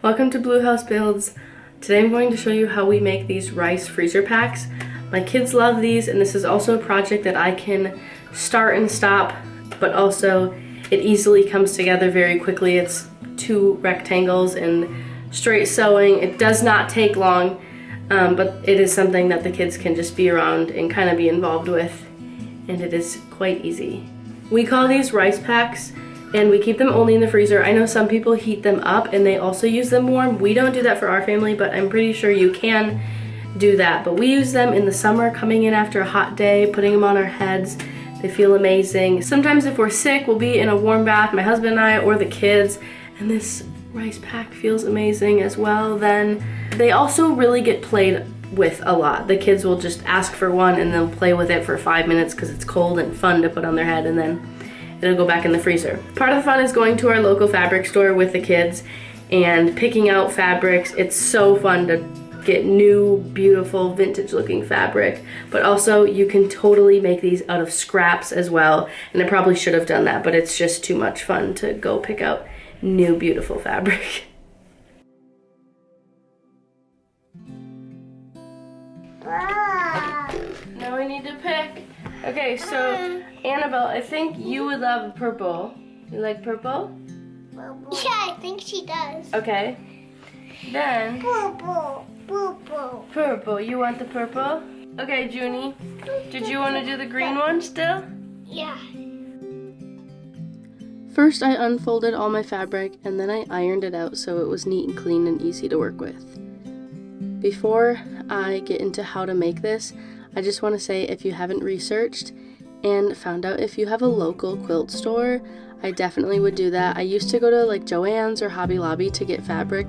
Welcome to Blue House Builds. Today I'm going to show you how we make these rice freezer packs. My kids love these, and this is also a project that I can start and stop, but also it easily comes together very quickly. It's 2 rectangles and straight sewing. It does not take long, but it is something that the kids can just be around and kind of be involved with, and it is quite easy. We call these rice packs, and we keep them only in the freezer. I know some people heat them up and they also use them warm. We don't do that for our family, but I'm pretty sure you can do that. But we use them in the summer, coming in after a hot day, putting them on our heads. They feel amazing. Sometimes if we're sick, we'll be in a warm bath, my husband and I, or the kids, and this rice pack feels amazing as well. Then they also really get played with a lot. The kids will just ask for one and they'll play with it for 5 minutes because it's cold and fun to put on their head, and then it'll go back in the freezer. Part of the fun is going to our local fabric store with the kids and picking out fabrics. It's so fun to get new, beautiful, vintage looking fabric, but also you can totally make these out of scraps as well. And I probably should have done that, but it's just too much fun to go pick out new, beautiful fabric. Now we need to pick. Okay, so Annabelle, I think you would love purple. You like purple? Yeah, I think she does. Okay. Then Purple. purple. You want the purple? Okay, Junie. Did you want to do the green one still? Yeah. First, I unfolded all my fabric and then I ironed it out so it was neat and clean and easy to work with. Before I get into how to make this, I just want to say, if you haven't researched and found out if you have a local quilt store, I definitely would do that. I used to go to like Joann's or Hobby Lobby to get fabric,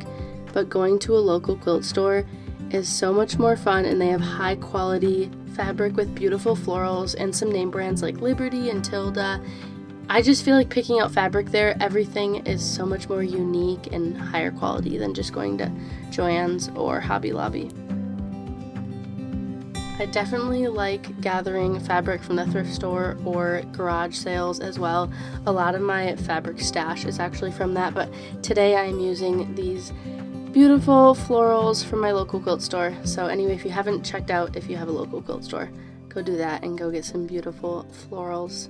but going to a local quilt store is so much more fun, and they have high quality fabric with beautiful florals and some name brands like Liberty and Tilda. I just feel like picking out fabric there, everything is so much more unique and higher quality than just going to Joann's or Hobby Lobby. I definitely like gathering fabric from the thrift store or garage sales as well. A lot of my fabric stash is actually from that, but today I am using these beautiful florals from my local quilt store. So anyway, if you haven't checked out if you have a local quilt store, go do that and go get some beautiful florals.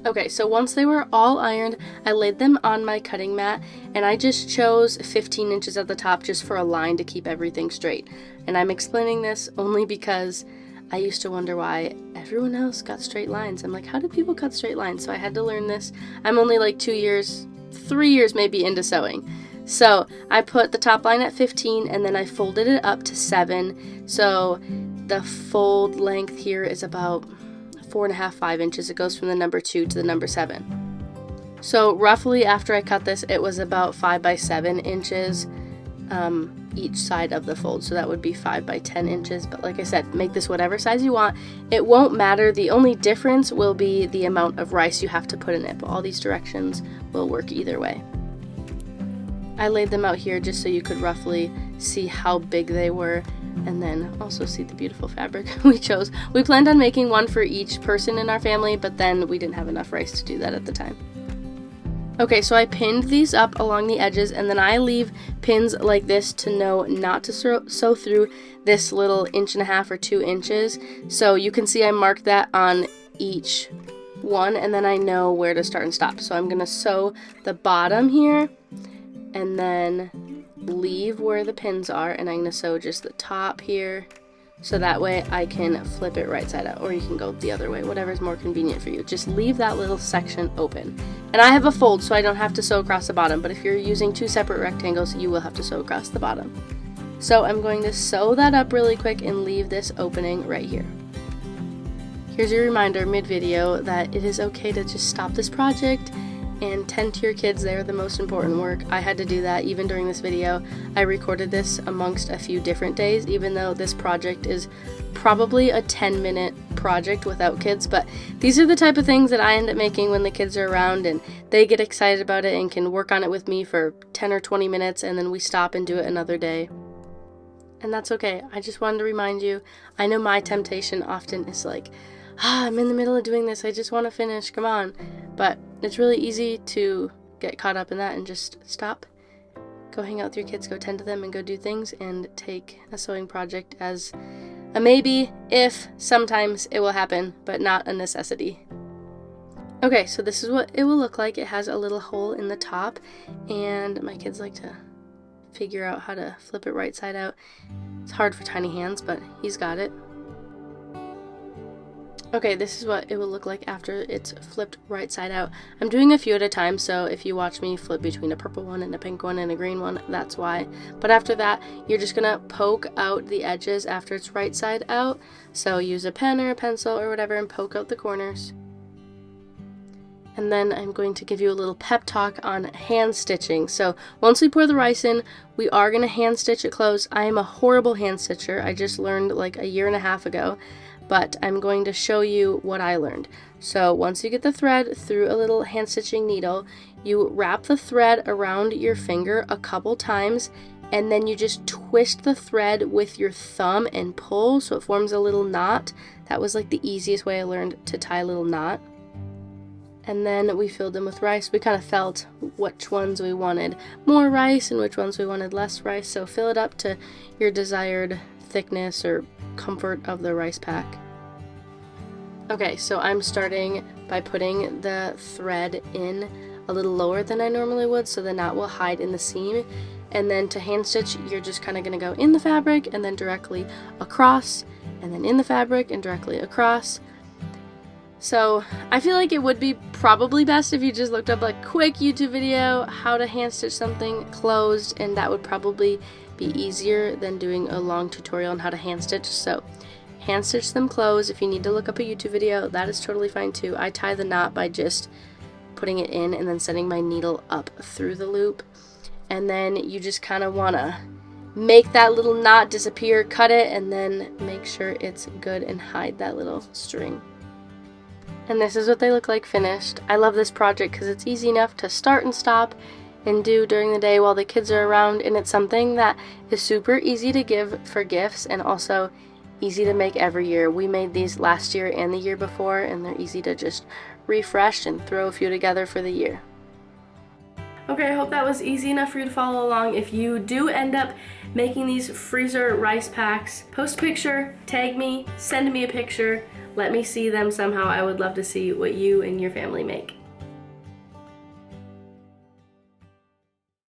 Okay, so once they were all ironed, I laid them on my cutting mat, and I just chose 15 inches at the top just for a line to keep everything straight. And I'm explaining this only because I used to wonder why everyone else got straight lines. I'm like, how do people cut straight lines? So I had to learn this. I'm only like 3 years maybe into sewing. So I put the top line at 15 and then I folded it up to 7. So the fold length here is about 4.5, 5 inches. It goes from the number 2 to the number 7. So roughly after I cut this, it was about 5 by 7 inches each side of the fold. So that would be 5 by 10 inches. But like I said, make this whatever size you want. It won't matter. The only difference will be the amount of rice you have to put in it. But all these directions will work either way. I laid them out here just so you could roughly see how big they were, and then also see the beautiful fabric we chose. We planned on making one for each person in our family, but then we didn't have enough rice to do that at the time. Okay, so I pinned these up along the edges, and then I leave pins like this to know not to sew through this little 1.5 or 2 inches. So you can see I marked that on each one, and then I know where to start and stop. So I'm gonna sew the bottom here, and then leave where the pins are, and I'm going to sew just the top here, so that way I can flip it right side out, or you can go the other way, whatever's more convenient for you. Just leave that little section open. And I have a fold, so I don't have to sew across the bottom, but if you're using 2 separate rectangles, you will have to sew across the bottom. So I'm going to sew that up really quick and leave this opening right here. Here's your reminder mid-video that it is okay to just stop this project and tend to your kids. They're the most important work. I had to do that even during this video. I recorded this amongst a few different days, even though this project is probably a 10-minute project without kids, but these are the type of things that I end up making when the kids are around and they get excited about it and can work on it with me for 10 or 20 minutes, and then we stop and do it another day. And that's okay. I just wanted to remind you, I know my temptation often is like, I'm in the middle of doing this, I just want to finish, come on. But it's really easy to get caught up in that and just stop go hang out with your kids, go tend to them, and go do things, and take a sewing project as a maybe, if sometimes it will happen, but not a necessity. Okay, so this is what it will look like. It has a little hole in the top, and my kids like to figure out how to flip it right side out. It's hard for tiny hands, but he's got it. Okay, this is what it will look like after it's flipped right side out. I'm doing a few at a time, so if you watch me flip between a purple one and a pink one and a green one, that's why. But after that, you're just gonna poke out the edges after it's right side out. So use a pen or a pencil or whatever and poke out the corners. And then I'm going to give you a little pep talk on hand stitching. So once we pour the rice in, we are going to hand stitch it closed. I am a horrible hand stitcher. I just learned like a year and a half ago, but I'm going to show you what I learned. So once you get the thread through a little hand stitching needle, you wrap the thread around your finger a couple times, and then you just twist the thread with your thumb and pull so it forms a little knot. That was like the easiest way I learned to tie a little knot. And then we filled them with rice. We kind of felt which ones we wanted more rice and which ones we wanted less rice. So fill it up to your desired thickness or comfort of the rice pack. Okay, so I'm starting by putting the thread in a little lower than I normally would so the knot will hide in the seam. And then to hand stitch, you're just kind of going to go in the fabric and then directly across, and then in the fabric and directly across. So I feel like it would be probably best if you just looked up a quick YouTube video how to hand stitch something closed, and that would probably be easier than doing a long tutorial on how to hand stitch. So hand stitch them closed. If you need to look up a YouTube video, that is totally fine too. I tie the knot by just putting it in and then sending my needle up through the loop, and then you just kind of want to make that little knot disappear, cut it, and then make sure it's good and hide that little string. And this is what they look like finished. I love this project because it's easy enough to start and stop and do during the day while the kids are around, and it's something that is super easy to give for gifts and also easy to make every year. We made these last year and the year before, and they're easy to just refresh and throw a few together for the year. Okay, I hope that was easy enough for you to follow along. If you do end up making these freezer rice packs, post a picture, tag me, send me a picture, let me see them somehow. I would love to see what you and your family make.